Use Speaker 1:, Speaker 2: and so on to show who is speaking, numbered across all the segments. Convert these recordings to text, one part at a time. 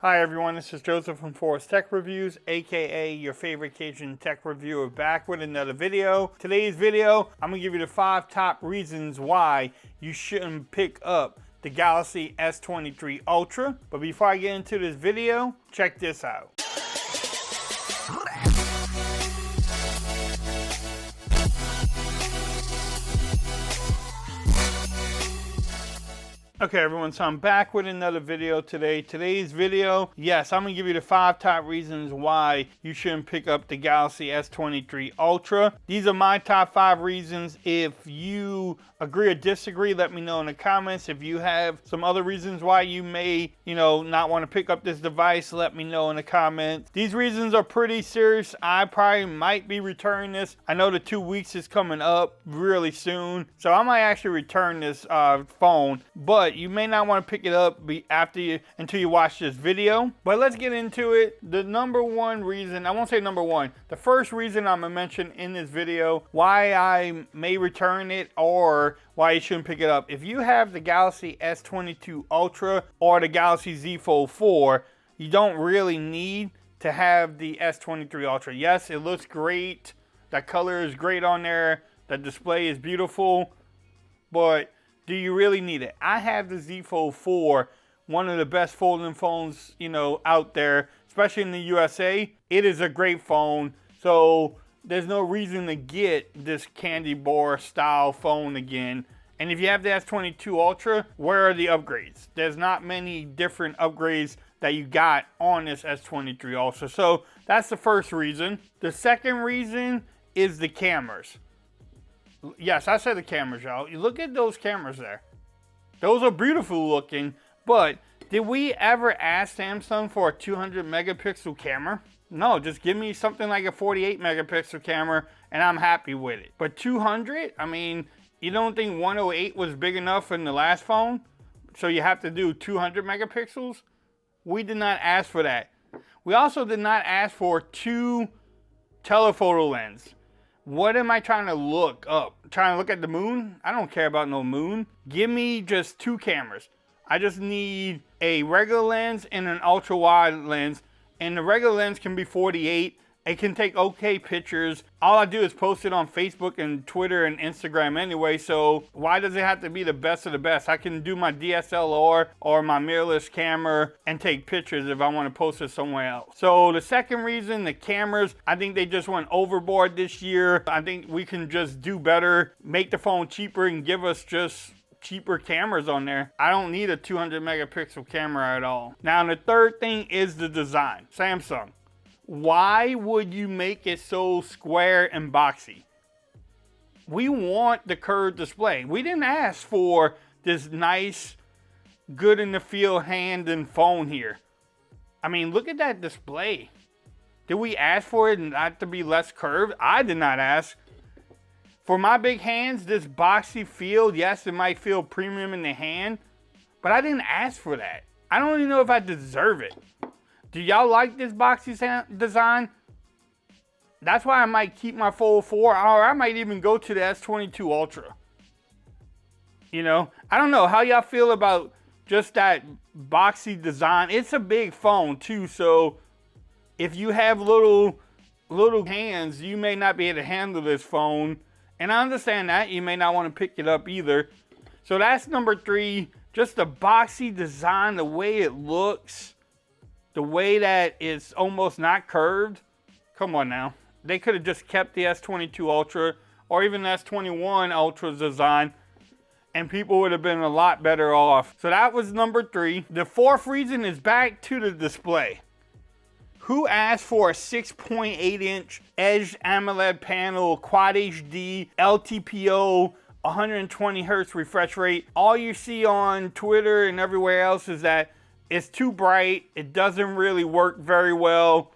Speaker 1: Hi everyone, this is Joseph from Forest Tech Reviews, aka your favorite Cajun tech reviewer, back with another video. Today's video, I'm gonna give you the 5 top reasons why you shouldn't pick up the Galaxy S23 Ultra. But before I get into this video, check this out. Okay everyone, so I'm back with another video today. Today's video, yes, I'm gonna give you the 5 top reasons why you shouldn't pick up the Galaxy S23 Ultra. These are my top 5 reasons. If you agree or disagree, let me know in the comments. If you have some other reasons why you may, not want to pick up this device, let me know in the comments. These reasons are pretty serious. I probably might be returning this. I know the 2 weeks is coming up really soon, so I might actually return this phone, but you may not want to pick it up until you watch this video. But let's get into it. The number one reason, I won't say number one, the first reason I'm gonna mention in this video why I may return it or why you shouldn't pick it up. If you have the Galaxy S22 Ultra or the Galaxy Z Fold 4, you don't really need to have the S23 Ultra. Yes, it looks great. That color is great on there. The display is beautiful, but do you really need it? I have the Z Fold 4, one of the best folding phones, out there, especially in the USA. It is a great phone, so there's no reason to get this candy bar style phone again. And if you have the S22 Ultra, where are the upgrades? There's not many different upgrades that you got on this S23 Ultra. So that's the first reason. The second reason is the cameras. Yes, I said the cameras, y'all. You look at those cameras there. Those are beautiful looking, but did we ever ask Samsung for a 200 megapixel camera? No, just give me something like a 48 megapixel camera and I'm happy with it. But 200? I mean, you don't think 108 was big enough in the last phone? So you have to do 200 megapixels? We did not ask for that. We also did not ask for 2 telephoto lens. What am I trying to look up? Trying to look at the moon? I don't care about no moon. Give me just 2 cameras. I just need a regular lens and an ultra wide lens. And the regular lens can be 48. It can take okay pictures. All I do is post it on Facebook and Twitter and Instagram anyway, so why does it have to be the best of the best? I can do my DSLR or my mirrorless camera and take pictures if I want to post it somewhere else. So the second reason, the cameras, I think they just went overboard this year. I think we can just do better, make the phone cheaper and give us just cheaper cameras on there. I don't need a 200 megapixel camera at all. Now the third thing is the design. Samsung. Why would you make it so square and boxy? We want the curved display. We didn't ask for this nice, good in the feel hand and phone here. I mean, look at that display. Did we ask for it not to be less curved? I did not ask. For my big hands, this boxy feel, yes, it might feel premium in the hand, but I didn't ask for that. I don't even know if I deserve it. Do y'all like this boxy design? That's why I might keep my Fold 4, or I might even go to the S22 Ultra. I don't know how y'all feel about just that boxy design. It's a big phone too, so if you have little hands, you may not be able to handle this phone. And I understand that. You may not want to pick it up either. So that's number 3. Just the boxy design, the way it looks. The way that it's almost not curved. Come on now. They could have just kept the S22 Ultra or even the S21 Ultra's design and people would have been a lot better off. So that was number 3. The fourth reason is back to the display. Who asked for a 6.8 inch Edge AMOLED panel, Quad HD, LTPO, 120 hertz refresh rate? All you see on Twitter and everywhere else is that it's too bright. It doesn't really work very well.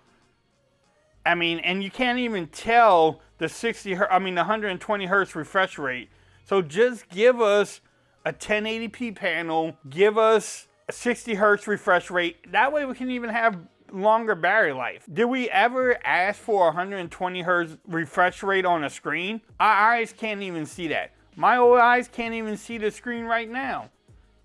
Speaker 1: I mean, and you can't even tell the 120 hertz refresh rate. So just give us a 1080p panel. Give us a 60 hertz refresh rate. That way we can even have longer battery life. Did we ever ask for 120 hertz refresh rate on a screen? Our eyes can't even see that. My old eyes can't even see the screen right now.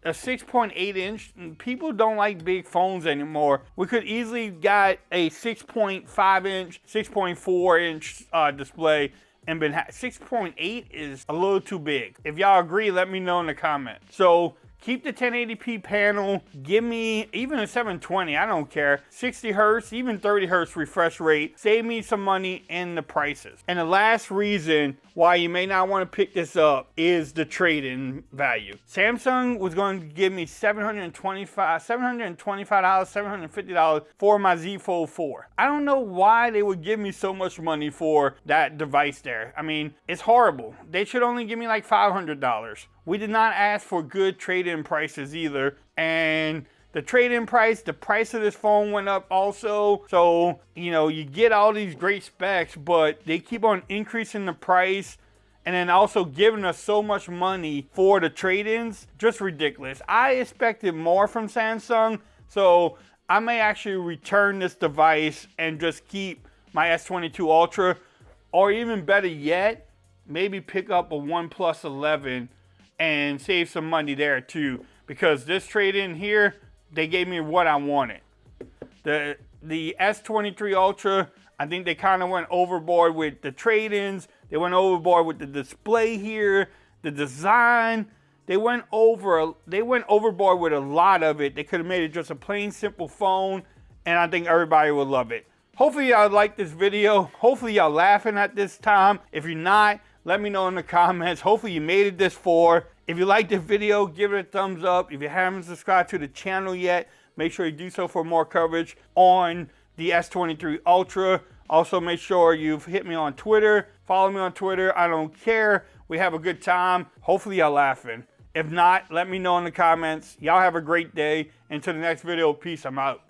Speaker 1: a 6.8 inch. People don't like big phones anymore. We could easily got a 6.5 inch, 6.4 inch display and been 6.8 is a little too big. If y'all agree, let me know in the comments. So keep the 1080p panel. Give me even a 720, I don't care. 60 hertz, even 30 hertz refresh rate. Save me some money in the prices. And the last reason why you may not want to pick this up is the trade-in value. Samsung was going to give me $725, $750 for my Z Fold 4. I don't know why they would give me so much money for that device there. I mean, it's horrible. They should only give me like $500. We did not ask for good trade-in prices either. And the trade-in price, the price of this phone went up also. So, you know, you get all these great specs, but they keep on increasing the price and then also giving us so much money for the trade-ins. Just ridiculous. I expected more from Samsung, so I may actually return this device and just keep my S22 Ultra, or even better yet, maybe pick up a OnePlus 11 and save some money there too, because this trade-in here, they gave me what I wanted. The S23 Ultra, I think they kind of went overboard with the trade-ins. They went overboard with the display here, the design. They went overboard with a lot of it. They could have made it just a plain simple phone, and I think everybody would love it. Hopefully y'all like this video. Hopefully y'all laughing at this time. If you're not, let me know in the comments. Hopefully you made it this far. If you liked the video, give it a thumbs up. If you haven't subscribed to the channel yet, make sure you do so for more coverage on the S23 Ultra. Also, make sure you've hit me on Twitter. Follow me on Twitter. I don't care. We have a good time. Hopefully y'all laughing. If not, let me know in the comments. Y'all have a great day. Until the next video, peace. I'm out.